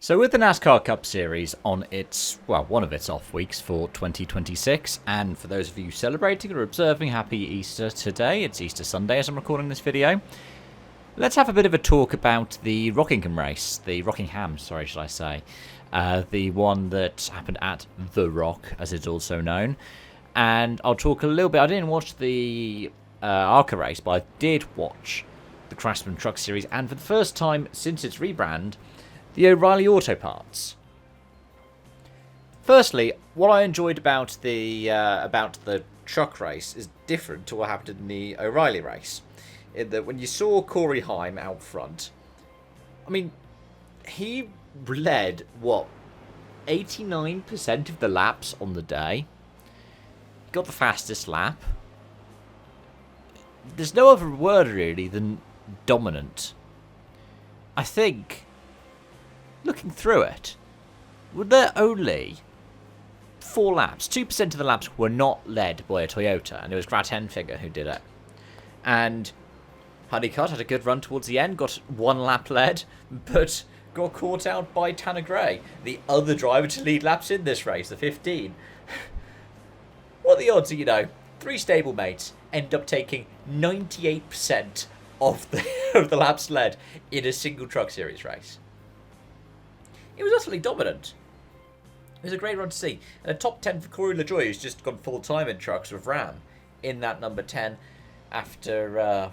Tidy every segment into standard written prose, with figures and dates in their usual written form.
So with the NASCAR Cup Series on its, well, one of its off weeks for 2026, and for those of you celebrating or observing, happy Easter today. It's Easter Sunday as I'm recording this video. Let's have a bit of a talk about the Rockingham race, the Rockingham, sorry, should I say. The one that happened at The Rock, as it's also known. And I'll talk a little bit, I didn't watch the ARCA race, but I did watch the Craftsman Truck Series, and for the first time since its rebrand, the O'Reilly Auto Parts. Firstly, what I enjoyed about the truck race is different to what happened in the O'Reilly race. In that when you saw Corey Heim out front, I mean, he led, 89% of the laps on the day. He got the fastest lap. There's no other word really than dominant. I think, looking through it, were there only 4 laps? 2% of the laps were not led by a Toyota, and it was Grat Henfinger who did it. And Honeycutt had a good run towards the end, got 1 lap led, but got caught out by Tanner Gray, the other driver to lead laps in this race, the 15. What are the odds of, 3 stablemates end up taking 98% of the laps led in a single Truck Series race? It was utterly dominant. It was a great run to see. And a top 10 for Corey LaJoie, who's just gone full time in trucks with Ram in that number 10 after,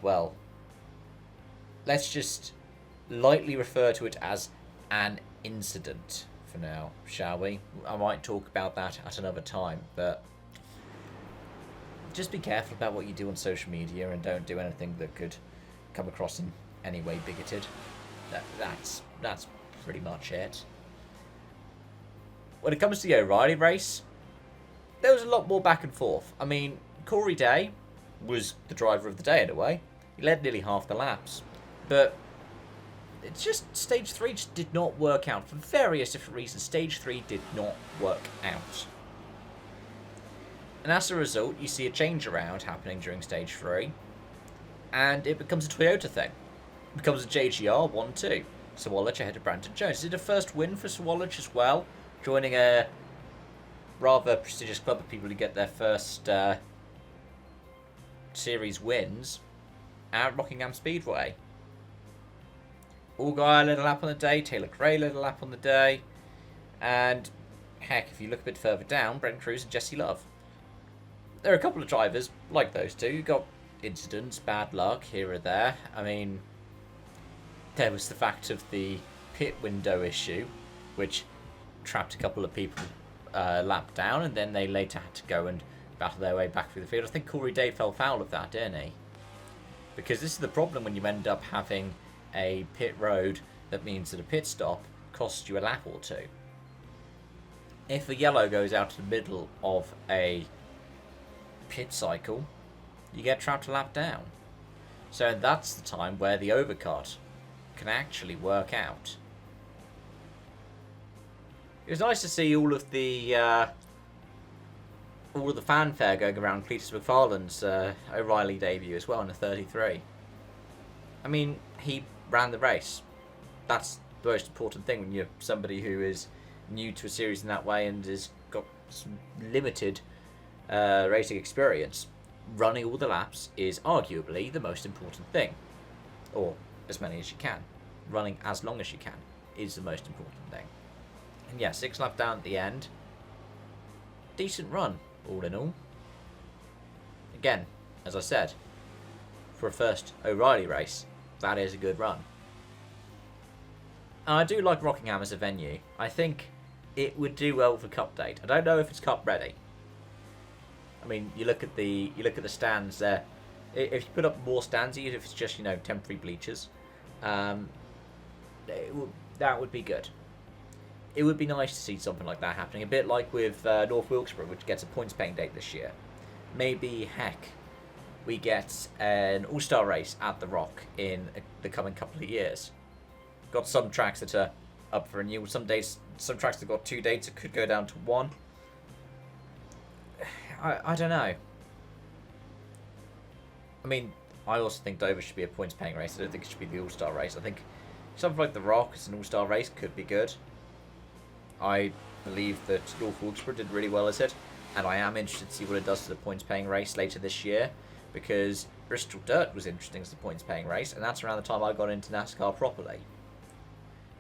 let's just lightly refer to it as an incident for now, shall we? I might talk about that at another time, but just be careful about what you do on social media and don't do anything that could come across in any way bigoted. That's pretty much it. When it comes to the O'Reilly race, there was a lot more back and forth. I mean, Corey Day was the driver of the day in a way. He led nearly half the laps. But it's just Stage 3 just did not work out. For various different reasons, Stage 3 did not work out. And as a result, you see a change around happening during Stage 3. And it becomes a Toyota thing. It becomes a JGR 1-2. Sawalich ahead of Brandon Jones. Is it a first win for Sawalich as well? Joining a rather prestigious club of people who get their first series wins at Rockingham Speedway. Allgaier led a lap on the day, Taylor Gray led a lap on the day, and heck, if you look a bit further down, Brent Cruz and Jesse Love. There are a couple of drivers like those two who got incidents, bad luck here or there. I mean, there was the fact of the pit window issue, which trapped a couple of people lap down, and then they later had to go and battle their way back through the field. I think Corey Day fell foul of that, didn't he? Because this is the problem when you end up having a pit road that means that a pit stop costs you a lap or two. If a yellow goes out to the middle of a pit cycle, you get trapped a lap down. So that's the time where the overcut can actually work out. It was nice to see all of the fanfare going around Cletus McFarlane's O'Reilly debut as well in the 33. I mean, he ran the race. That's the most important thing when you're somebody who is new to a series in that way and has got some limited racing experience. Running all the laps is arguably the most important thing. Or as many as you can. Running as long as you can is the most important thing. And yeah, 6 laps down at the end. Decent run, all in all. Again, as I said, for a first O'Reilly race, that is a good run. And I do like Rockingham as a venue. I think it would do well for Cup date. I don't know if it's Cup ready. I mean, you look at the stands there. If you put up more stands, even if it's just temporary bleachers, that would be good. It would be nice to see something like that happening. A bit like with North Wilkesboro, which gets a points paying date this year. Maybe, heck, we get an all-star race at The Rock in the coming couple of years. Got some tracks that are up for renewal. Some tracks that got 2 dates. It could go down to 1. I don't know. I mean, I also think Dover should be a points paying race. I don't think it should be the all-star race. I think something like The Rock as an all-star race could be good. I believe that North Wilkesboro did really well at it, and I am interested to see what it does to the points-paying race later this year, because Bristol Dirt was interesting as the points-paying race, and that's around the time I got into NASCAR properly.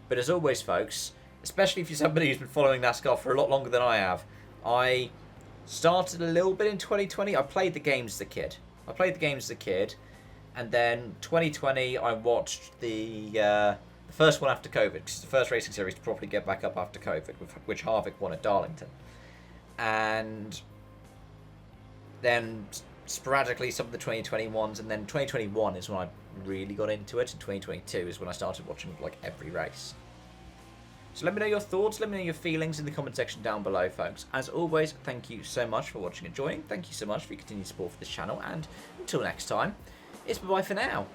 But as always, folks, especially if you're somebody who's been following NASCAR for a lot longer than I have, I started a little bit in 2020. I played the games as a kid. And then 2020, I watched the first one after COVID, because it's the first racing series to properly get back up after COVID, which Harvick won at Darlington. And then sporadically some of the 2021s, and then 2021 is when I really got into it, and 2022 is when I started watching like every race. So let me know your thoughts, let me know your feelings in the comment section down below, folks. As always, thank you so much for watching and joining. Thank you so much for your continued support for this channel, and until next time, it's bye-bye for now.